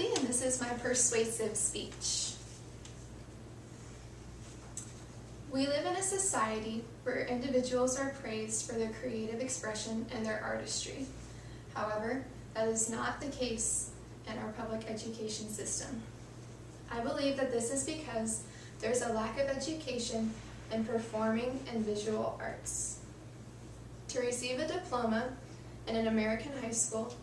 Headley, and this is my persuasive speech. We live in a society where individuals are praised for their creative expression and their artistry. However, that is not the case in our public education system. I believe that this is because there's a lack of education in performing and visual arts. To receive a diploma in an American high school,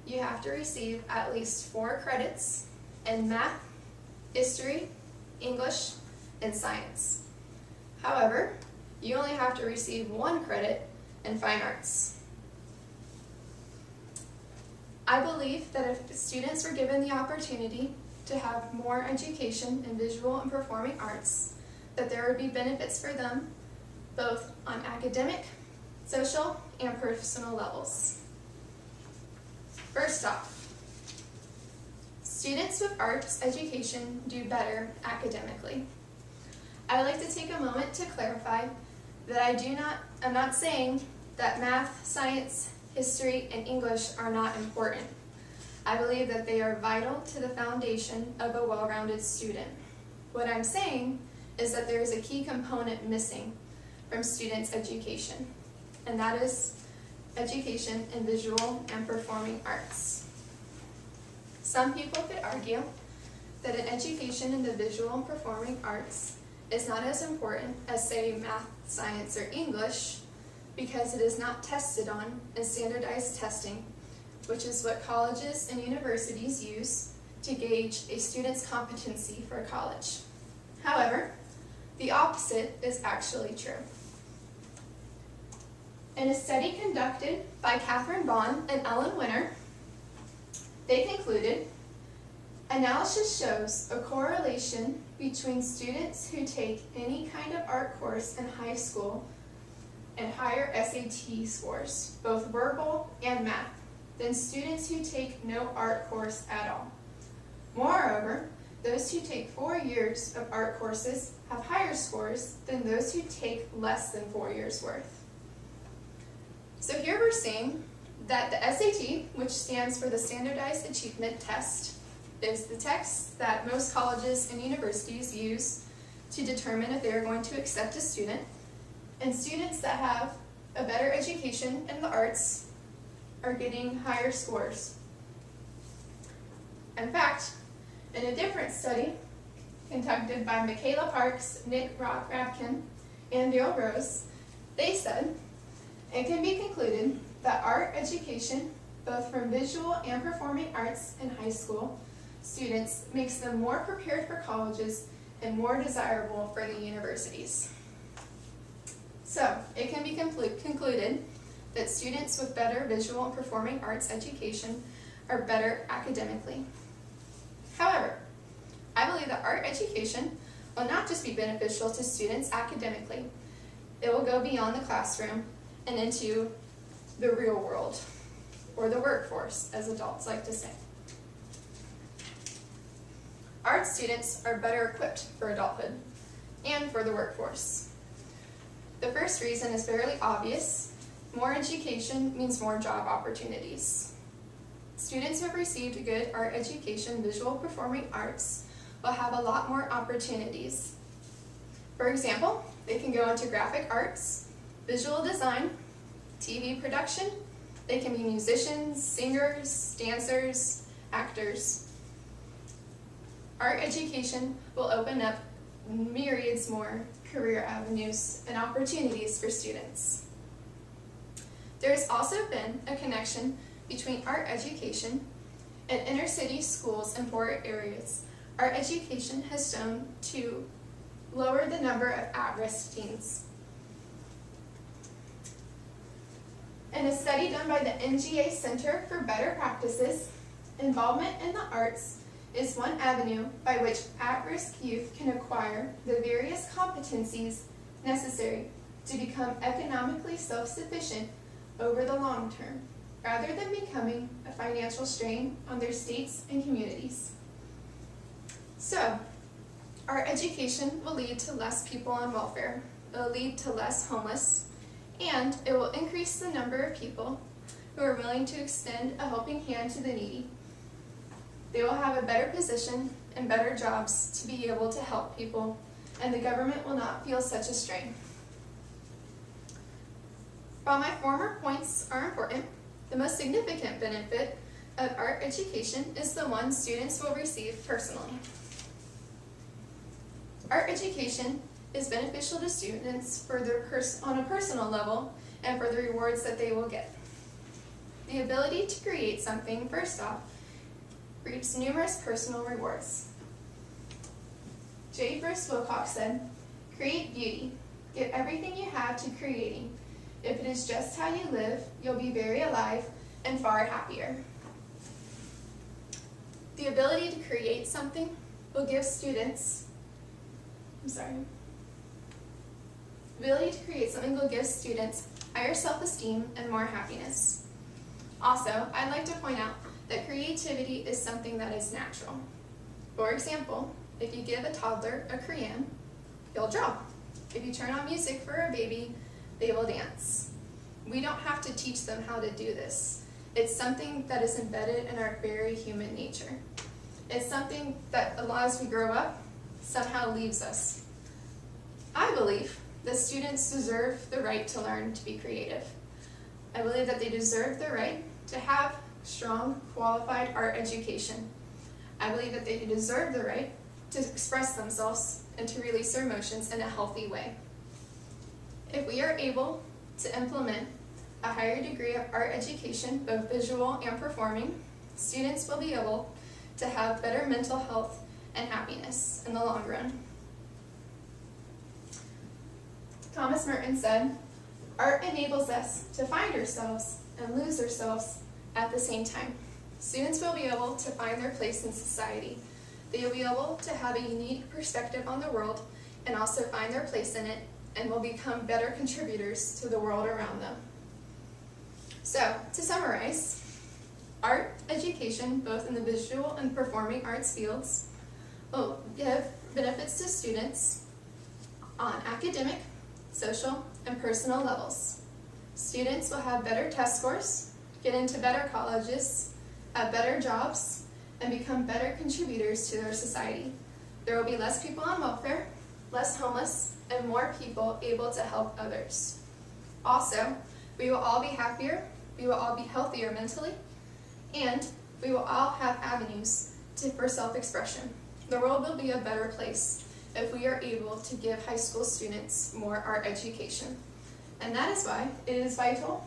you have to receive at least 4 credits in math, history, English, and science. However, you only have to receive 1 credit in fine arts. I believe that if students were given the opportunity to have more education in visual and performing arts, that there would be benefits for them both on academic, social, and personal levels. First off, students with arts education do better academically. I would like to take a moment to clarify that I'm not saying that math, science, history, and English are not important. I believe that they are vital to the foundation of a well-rounded student. What I'm saying is that there is a key component missing from students' education, and that is education in visual and performing arts. Some people could argue that an education in the visual and performing arts is not as important as, say, math, science, or English because it is not tested on in standardized testing, which is what colleges and universities use to gauge a student's competency for college. However, the opposite is actually true. In a study conducted by Catherine Bond and Ellen Winter, they concluded, analysis shows a correlation between students who take any kind of art course in high school and higher SAT scores, both verbal and math, than students who take no art course at all. Moreover, those who take 4 years of art courses have higher scores than those who take less than 4 years worth. So here we're seeing that the SAT, which stands for the Standardized Achievement Test, is the test that most colleges and universities use to determine if they are going to accept a student, and students that have a better education in the arts are getting higher scores. In fact, in a different study conducted by Michaela Parks, Nick Rabkin, and Dale Rose, they said, it can be concluded that art education, both from visual and performing arts in high school students, makes them more prepared for colleges and more desirable for the universities. So, it can be concluded that students with better visual and performing arts education are better academically. However, I believe that art education will not just be beneficial to students academically, it will go beyond the classroom and into the real world, or the workforce, as adults like to say. Art students are better equipped for adulthood and for the workforce. The first reason is fairly obvious. More education means more job opportunities. Students who have received a good art education, visual performing arts, will have a lot more opportunities. For example, they can go into graphic arts, visual design, TV production. They can be musicians, singers, dancers, actors. Art education will open up myriads more career avenues and opportunities for students. There's also been a connection between art education and inner city schools in poorer areas. Art education has shown to lower the number of at-risk teens. In a study done by the NGA Center for Better Practices, involvement in the arts is one avenue by which at-risk youth can acquire the various competencies necessary to become economically self-sufficient over the long term, rather than becoming a financial strain on their states and communities. So, art education will lead to less people on welfare, it will lead to less homeless, and it will increase the number of people who are willing to extend a helping hand to the needy. They will have a better position and better jobs to be able to help people, and the government will not feel such a strain. While my former points are important, the most significant benefit of art education is the one students will receive personally. Art education is beneficial to students on a personal level and for the rewards that they will get. The ability to create something, first off, reaps numerous personal rewards. J. Bruce Wilcox said, "Create beauty. Give everything you have to creating. If it is just how you live, you'll be very alive and far happier." The ability to create something will give students, the ability to create something will give students higher self-esteem and more happiness. Also, I'd like to point out that creativity is something that is natural. For example, if you give a toddler a crayon, they'll draw. If you turn on music for a baby, they will dance. We don't have to teach them how to do this. It's something that is embedded in our very human nature. It's something that, as we grow up, somehow leaves us. I believe that students deserve the right to learn to be creative. I believe that they deserve the right to have strong, qualified art education. I believe that they deserve the right to express themselves and to release their emotions in a healthy way. If we are able to implement a higher degree of art education, both visual and performing, students will be able to have better mental health and happiness in the long run. Thomas Merton said, "Art enables us to find ourselves and lose ourselves at the same time." Students will be able to find their place in society. They will be able to have a unique perspective on the world and also find their place in it, and will become better contributors to the world around them. So, to summarize, art education, both in the visual and performing arts fields, will give benefits to students on academic, social, and personal levels. Students will have better test scores, get into better colleges, have better jobs, and become better contributors to their society. There will be less people on welfare, less homeless, and more people able to help others. Also, we will all be happier, we will all be healthier mentally, and we will all have avenues for self-expression. The world will be a better place if we are able to give high school students more art education. And that is why it is vital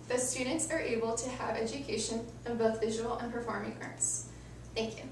that students are able to have education in both visual and performing arts. Thank you.